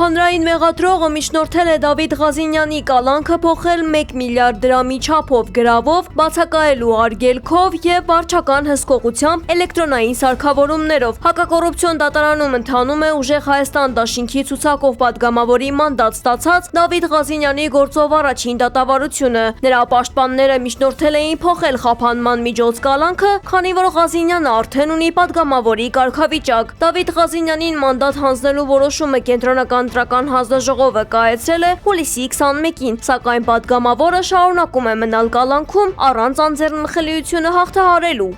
Հանրային մեղադրողը միջնորդել է Դավիթ Ղազինյանի կալանքը փոխել 1 միլիարդ դրամի չափով գրավով, բացակայելու արգելքով եւ վարչական հսկողությամբ էլեկտրոնային սարքավորումներով։ Հակակոռուպցիոն դատարանում ընթանում է ուժեղ Հայաստան դաշինքի ցուցակով падգամավորի մանդատ ստացած Դավիթ Ղազինյանի գործով առաջին դատավարությունը։ Նրա պաշտպանները միջնորդել էին փոխել խափանման միջոց կալանքը, քանի որ Ղազինյանը արդեն ունի падգամավորի կարգավիճակ։ Դավիթ Ղազինյանին մանդատ հանձնելու որոշումը կենտրոնական ընտրական հանձնաժողովը կայացրել է հուլիսի 21-ին, սակայն падգամավորը շարունակում է մնալ կալանքում առանց անձեռնխելիությունը հաղթահարելու։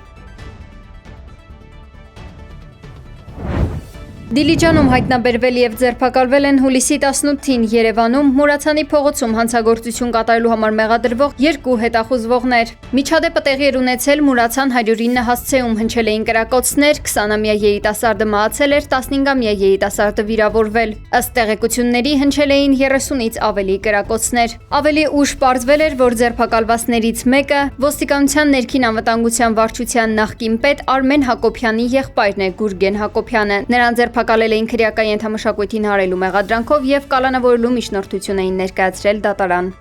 Դիլիջանում հայտնաբերվել եւ ձերբակալվել են հուլիսի 18-ին Երևանում Մուրացանի փողոցում հանցագործություն կատարելու համար մեղադրվող 2 հետախուզվողներ։ Միջադեպը տեղի էր ունեցել Մուրացան 109 հասցեում, հնչել էին կրակոցներ, 20-ամյա երիտասարդը մահացել էր, 15-ամյա երիտասարդը վիրավորվել։ Ըստ տեղեկությունների հնչել էին 30-ից ավելի կրակոցներ։ Ավելի ուշ պարզվել էր, որ ձերբակալվածներից մեկը ոստիկանության ներքին անվտանգության վարչության նախկին պետ Արմեն Հակոբյանի եղբայրն է, Գուրգեն Հակոբյանը։ Նրան ձերբակալել էին քրեական ենթամշակույթին հարելու մեղադրանքով եւ կալանավորելու միջնորդություն էին ներկայացրել դատարան։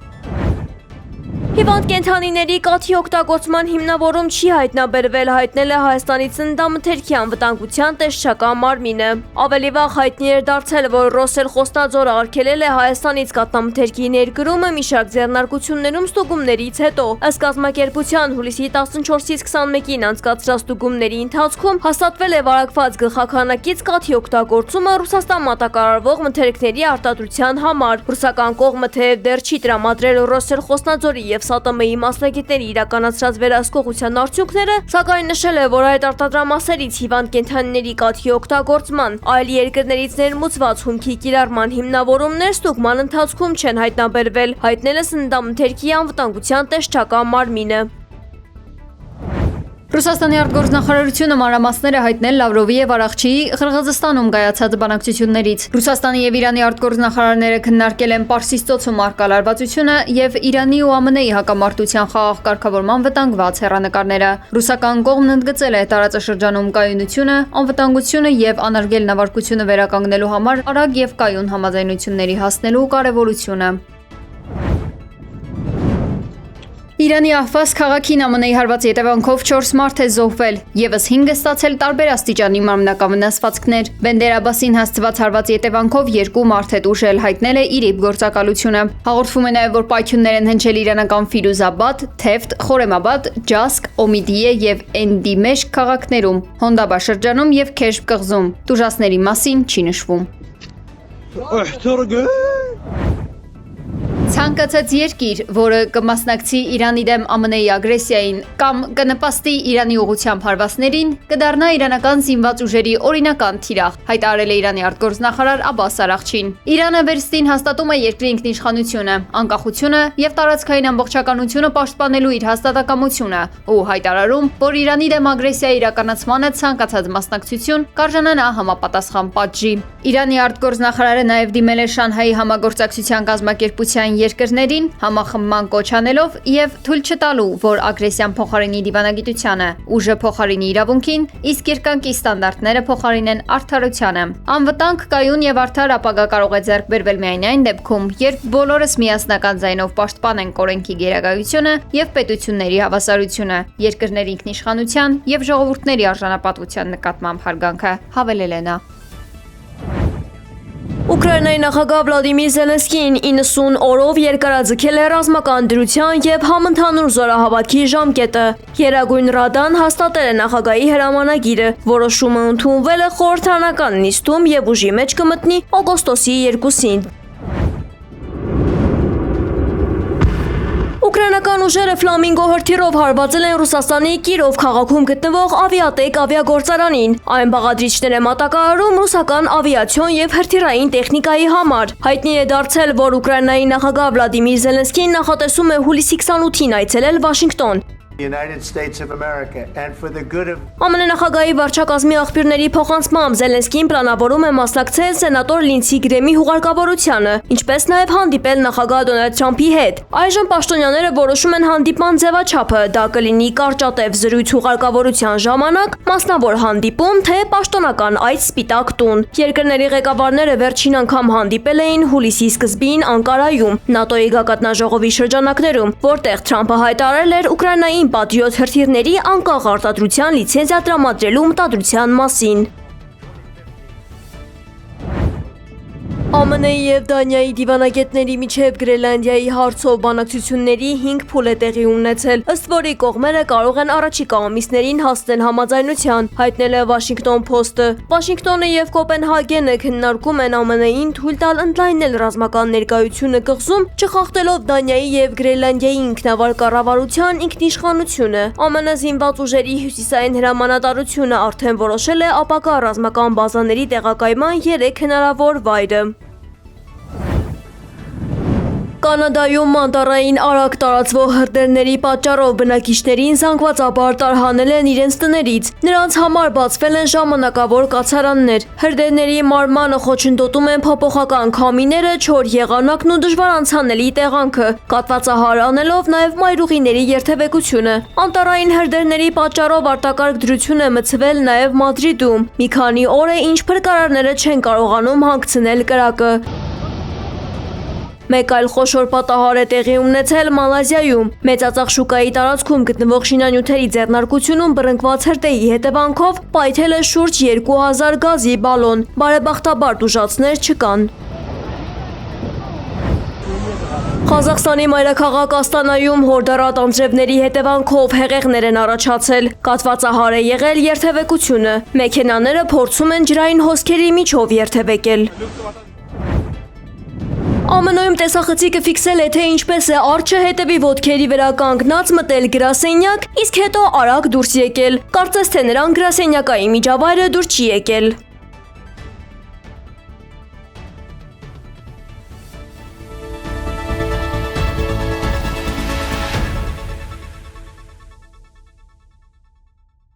Հիվանդ կենդանիների կաթի օգտագործման հիմնավորում չի հայտնաբերվել, հայտնել է Հայաստանի ծննդամթերքի անվտանգության տեսչական մարմինը։ Ավելի վաղ հայտնի էր դարձել, որ Ռոսել Խոսնաձորը արգելել է Հայաստանից կաթնամթերքի ներկրումը մի շարք ձեռնարկություններում ստուգումներից հետո։ Ըստ կազմակերպության հուլիսի 14-ից 21-ին անցկացրած ստուգումների ընթացքում հաստատվել է վարակված գլխաքանակից կաթի օգտագործումը Ռուսաստան մատակարարվող մթերքների արտադրության համար։ Ռուսական կողմը թեև դեռ չի տրամադրել Ռոսել Խոսնաձորի եւ ՍԱՏՄ-ի մասնագետների իրականացրած վերահսկողության արդյունքները, սակայն նշել է, որ այդ արտադրամասերից հիվանդ կենդանիների կաթի օգտագործման, այլ երկրներից ներմուծված հումքի կիրառման հիմնավորումներ ստուգման ընթացքում չեն հայտնաբերվել, հայտնել է Ծննդամթերքի անվտանգության տեսչական մարմինը։ Ռուսաստանի արտգործնախարարությունը մանրամասները հայտնել Լավրովի եւ Արաղչիի Ղրղըզստանում կայացած բանակցություններից։ Ռուսաստանի եւ Իրանի արտգործնախարարները քննարկել են Պարսից ծոցում առկա լարվածությունը եւ Իրանի ու ԱՄՆ-ի հակամարտության խաղաղ կարգավորման վտանգված հեռանկարները։ Ռուսական կողմն ընդգծել է տարածաշրջանում կայունությունը, անվտանգությունը եւ անարգել նավարկությունը վերականգնելու համար արագ եւ կայուն համաձայնությունների հասնելու կարեւորությունը։ Իրանի Ահվազ քաղաքին ԱՄՆ-ի հարվածի հետևանքով 4 մարդ է զոհվել, եւս 5 ստացել տարբեր աստիճանի մարմնական վնասվածքներ։ Բենդեր Աբասին հասցված հարվածի հետևանքով 2 մարդ հետ ուժել, հայտնել է ԻԼԻՊ գործակալությունը։ Հաղորդվում է նաեւ, որ պայթյուններ են հնչել իրանական Ֆիրուզաբադ, Թեֆտ, Խորեմաբադ, Ջասկ, Օմիդիե եւ Էնդիմեշկ քաղաքներում, Հոնդաբա շրջանում եւ Քեշբ կղզում։ Տուժածների մասին չի նշվում։ Ցանկացած երկիր, որը կմասնակցի Իրանի դեմ ԱՄՆ-ի ագրեսիային կամ կնպաստի Իրանի ուղղությամբ հարվածներին, կդառնա իրանական զինված ուժերի օրինական թիրախ, հայտարարել է Իրանի արտգործնախարար Աբբաս Արաղչին։ Իրանը վերստին հաստատում է երկրի ինքնիշխանությունը, անկախությունը եւ տարածքային ամբողջականությունը պաշտպանելու իր հաստատակամությունը ու հայտարարում, որ Իրանի դեմ ագրեսիա իրականացմանը ցանկացած մասնակցություն կարժանանա համապատասխան պատժի։ Իրանի արտգործնախարարը նաեւ դիմել է Շանհայի համագործակցության կազմակերպության երկրներին համախմբման կոչ անելով եւ թույլ չտալու, որ ագրեսիան փոխարինի դիվանագիտությանը, ուժը փոխարինի իրավունքին, իսկ երկանկի ստանդարտները փոխարինեն արդարությանը։ Անվտանգ, կայուն եւ արդար ապագա կարող է ձեռք բերվել միայն այն դեպքում, երբ բոլորս միասնական ձայնով պաշտպանենք օրենքի գերագայությունը եւ պետությունների հավասարությունը, երկրների ինքնիշխանության եւ ժողովուրդների արժանապատվության նկատմամբ հարգանքը, հավելել է նա։ Ուկրաինայի նախագահ Վլադիմիր Զելենսկին 90 օրով երկարաձգել է ռազմական դրության եւ համընդհանուր զորահավաքի ժամկետը։ Գերագույն Ռադան հաստատել է նախագահի հրամանագիրը, որոշումը ընդունվել է խորհրդարանական նիստում եւ ուժի մեջ կմտնի օգոստոսի 2-ին։ Ուկրաինական ուժերը Ֆլամինգո հրթիռով հարվածել են Ռուսաստանի Կիրով քաղաքում գտնվող Ավիատեկ ավիագործարանին։ Այն բաղադրիչներ է մատակարարում ռուսական ավիացիոն եւ հրթիռային տեխնիկայի համար։ Հայտնի է դարձել, որ Ուկրաինայի նախագահ Վլադիմիր Զելենսկին նախատեսում է հուլիսի 28-ին այցելել Վաշինգտոն։ United States of America and for the good of ԱՄՆ նախագահի վարչակազմի աղբյուրների փոխանցմամբ Զելենսկին պլանավորում է մասնակցել սենատոր Լինցի Գրեմի հուղարկավորությանը, ինչպես նաև հանդիպել նախագահ Դոնալդ Թրամփի հետ։ Այժմ պաշտոնյաները որոշում են հանդիպման ձևաչափը, դա կլինի կարճատև զրույց հուղարկավորության ժամանակ, մասնավոր հանդիպում, թե պաշտոնական այց Սպիտակ տուն։ Երկրների ղեկավարները վերջին անգամ հանդիպել էին հուլիսի սկզբին Անկարայում, ՆԱՏՕ-ի գագաթնաժողովի շրջանակներում, որտեղ Թրամփը հայտարարել էր Ուկրաինային պատրիոտ հրթիռների անկախ արտադրության լիցենզիա տրամադրելու մտադրության մասին։ ԱՄՆ-ի եւ Դանիայի դիվանագետների միջև Գրենլանդիայի հարցով բանակցությունների 5 փուլ է տեղի ունեցել, ըստ որի կողմերը կարող են առաջիկա ամիսներին հասնել համաձայնության, հայտնել է Washington Post-ը։ Վաշինգտոնը եւ Կոպենհագենը քննարկում են ԱՄՆ-ին թույլ տալ ընդլայնել ռազմական ներկայությունը կղզում, չխախտելով Դանիայի եւ Գրենլանդիայի ինքնավար կառավարության ինքնիշխանությունը։ ԱՄՆ զինված ուժերի հյուսիսային հրամանատարությունը արդեն որոշել է ապակա ռազմական բազաների տեղակայման 3 հնարավոր վայրը։ Կանադայում մանտարային արագ տարածվող հրդեհների պատճառով բնակիչներին զանգվածաբար տարհանել են իրենց տներից։ Նրանց համար բացվել են ժամանակավոր կացարաններ։ Հրդեհների մարմանը խոչընդոտում են փոփոխական քամիները, չոր եղանակն ու դժվար անցանելի տեղանքը, կաթվածահար անելով նաև մայրուղիների երթևեկությունը։ Անտարային հրդեհների պատճառով արտակարգ դրություն է մցվել նաև Մադրիդում։ Մի քանի օր է, ինչ փրկարարները չեն կարողանում հանգցնել կրակը։ Մեկ այլ խոշոր պատահար է տեղի ունեցել Մալազիայում։ Մեծածախ շուկայի տարածքում գտնվող շինանյութերի ձեռնարկությունում բռնկված հրդեհի հետևանքով պայթել է շուրջ 2000 գազի բալոն։ Բարեբախտաբար տուժածներ չկան։ Ղազախստանի մայրաքաղաք Աստանայում հորդառատ անձրևների հետևանքով հեղեղներ են առաջացել։ Կաթվածահար է եղել երթևեկությունը։ Մեքենաները փորձում են ջրային հոսքերի միջով երթևեկել։ ԱՄՆ-ում տեսախցիկը ֆիքսել է, թե ինչպես է արջը հետևի ոտքերի վրա կանգնած մտել գրասենյակ, իսկ հետո արագ դուրս եկել։ Կարծես թե նրան գրասենյակային միջավայրը դուր չի եկել։